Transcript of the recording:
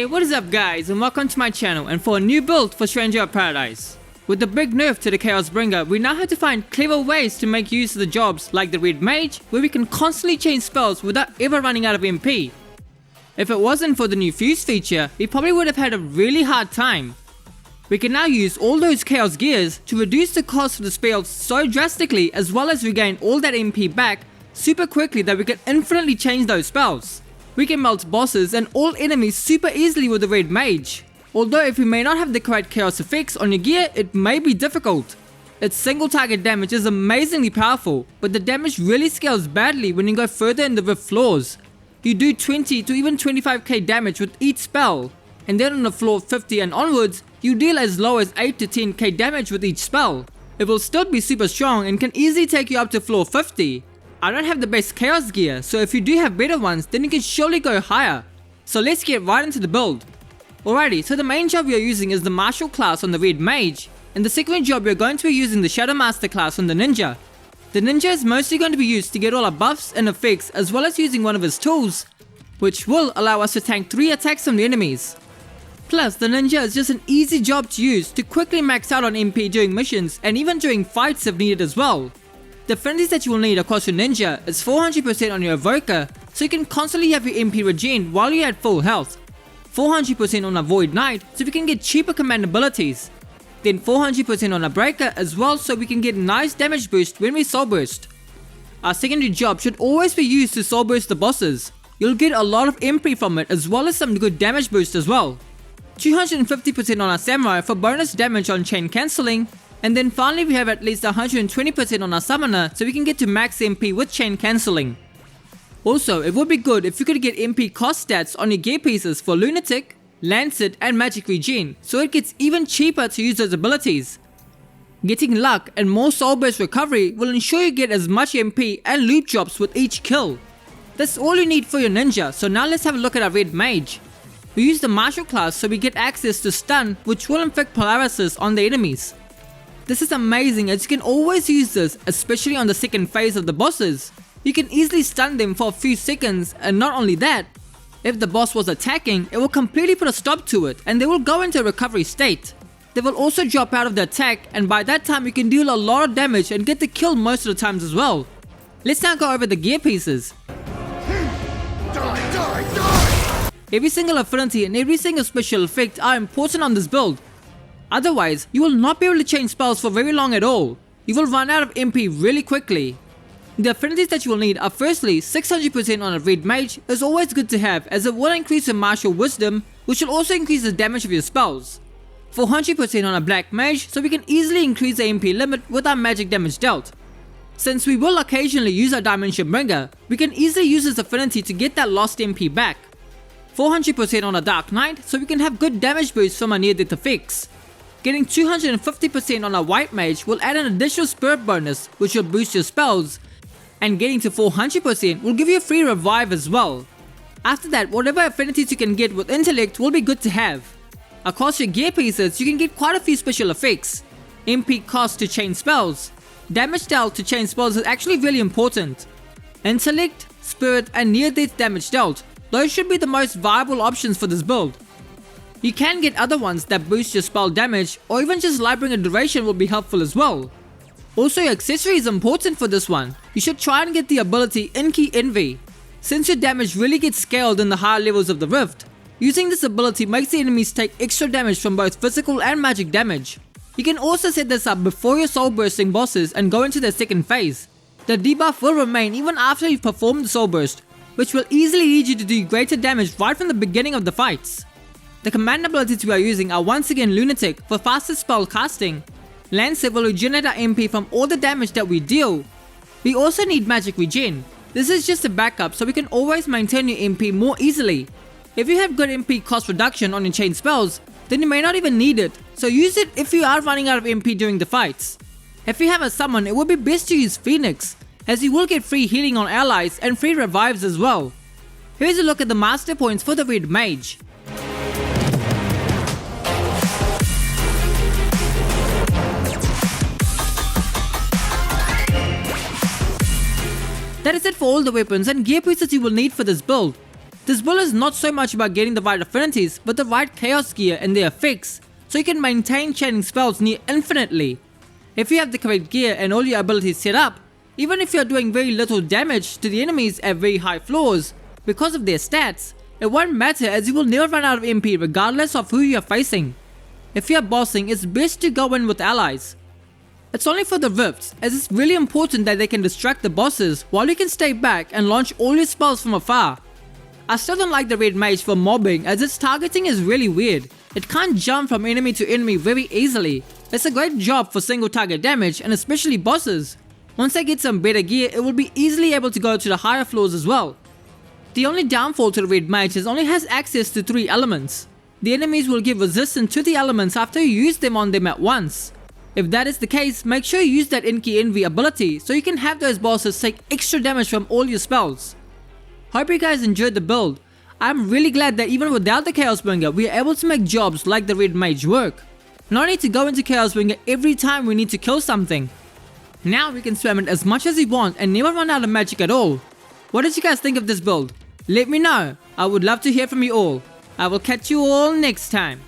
What is up guys, and welcome to my channel and for a new build for Stranger of Paradise. With the big nerf to the chaosbringer, we now have to find clever ways to make use of the jobs like the red mage, where we can constantly change spells without ever running out of MP. If it wasn't for the new fuse feature, we probably would have had a really hard time. We can now use all those chaos gears to reduce the cost of the spells so drastically, as well as regain all that MP back super quickly that we can infinitely change those spells. We can melt bosses and all enemies super easily with the red mage. Although if you may not have the correct chaos effects on your gear, it may be difficult. Its single target damage is amazingly powerful, but the damage really scales badly when you go further in the rift floors. You do 20 to even 25k damage with each spell, and then on the floor 50 and onwards, you deal as low as 8 to 10k damage with each spell. It will still be super strong and can easily take you up to floor 50. I don't have the best chaos gear, so if you do have better ones, then you can surely go higher. So let's get right into the build. Alrighty, so the main job we are using is the Marshal class on the red mage, and the second job we are going to be using the Shadow Master class on the ninja. The ninja is mostly going to be used to get all our buffs and effects, as well as using one of his tools, which will allow us to tank 3 attacks from the enemies. Plus, the ninja is just an easy job to use to quickly max out on MP during missions and even during fights if needed as well. The affinity that you will need across your ninja is 400% on your evoker, so you can constantly have your MP regen while you're at full health. 400% on a void knight, so we can get cheaper command abilities. Then 400% on a breaker as well, so we can get nice damage boost when we soul burst. Our secondary job should always be used to soul burst the bosses. You'll get a lot of MP from it, as well as some good damage boost as well. 250% on our samurai for bonus damage on chain cancelling. And then finally we have at least 120% on our summoner, so we can get to max MP with chain cancelling. Also, it would be good if you could get MP cost stats on your gear pieces for Lunatic, Lancet and Magic Regen, so it gets even cheaper to use those abilities. Getting luck and more soul burst recovery will ensure you get as much MP and loot drops with each kill. That's all you need for your ninja, so now let's have a look at our red mage. We use the Marshal class so we get access to stun, which will inflict paralysis on the enemies. This is amazing, as you can always use this, especially on the second phase of the bosses. You can easily stun them for a few seconds, and not only that, if the boss was attacking, it will completely put a stop to it and they will go into a recovery state. They will also drop out of the attack, and by that time you can deal a lot of damage and get the kill most of the times as well. Let's now go over the gear pieces. Every single affinity and every single special effect are important on this build. Otherwise, you will not be able to change spells for very long at all. You will run out of MP really quickly. The affinities that you will need are firstly 600% on a red mage is always good to have, as it will increase your martial wisdom, which will also increase the damage of your spells. 400% on a black mage, so we can easily increase the MP limit with our magic damage dealt. Since we will occasionally use our dimension bringer, we can easily use this affinity to get that lost MP back. 400% on a dark knight, so we can have good damage boost from our near death effects. Getting 250% on a white mage will add an additional spirit bonus, which will boost your spells, and getting to 400% will give you a free revive as well. After that, whatever affinities you can get with intellect will be good to have. Across your gear pieces, you can get quite a few special effects. MP cost to chain spells. Damage dealt to chain spells is actually really important. Intellect, spirit and near death damage dealt, those should be the most viable options for this build. You can get other ones that boost your spell damage, or even just Lightbringer duration will be helpful as well. Also, your accessory is important for this one. You should try and get the ability Inky Envy. Since your damage really gets scaled in the higher levels of the rift, using this ability makes the enemies take extra damage from both physical and magic damage. You can also set this up before your soul bursting bosses and go into their second phase. The debuff will remain even after you've performed the soul burst, which will easily lead you to do greater damage right from the beginning of the fights. The command abilities we are using are once again Lunatic for faster spell casting. Lancet will regenerate our MP from all the damage that we deal. We also need Magic Regen. This is just a backup, so we can always maintain your MP more easily. If you have good MP cost reduction on your chain spells, then you may not even need it, so use it if you are running out of MP during the fights. If you have a summon, it would be best to use Phoenix, as you will get free healing on allies and free revives as well. Here's a look at the master points for the red mage. That is it for all the weapons and gear pieces you will need for this build. This build is not so much about getting the right affinities, but the right chaos gear and their effects, so you can maintain chaining spells near infinitely. If you have the correct gear and all your abilities set up, even if you are doing very little damage to the enemies at very high floors, because of their stats, it won't matter as you will never run out of MP regardless of who you are facing. If you are bossing, it's best to go in with allies. It's only for the rifts, as it's really important that they can distract the bosses while you can stay back and launch all your spells from afar. I still don't like the red mage for mobbing as its targeting is really weird. It can't jump from enemy to enemy very easily. It's a great job for single target damage and especially bosses. Once they get some better gear, it will be easily able to go to the higher floors as well. The only downfall to the red mage is it only has access to 3 elements. The enemies will give resistance to the elements after you use them on them at once. If that is the case, make sure you use that Inky Envy ability so you can have those bosses take extra damage from all your spells. Hope you guys enjoyed the build. I'm really glad that even without the chaosbringer, we are able to make jobs like the red mage work. No need to go into chaosbringer every time we need to kill something. Now we can spam it as much as we want and never run out of magic at all. What did you guys think of this build? Let me know. I would love to hear from you all. I will catch you all next time.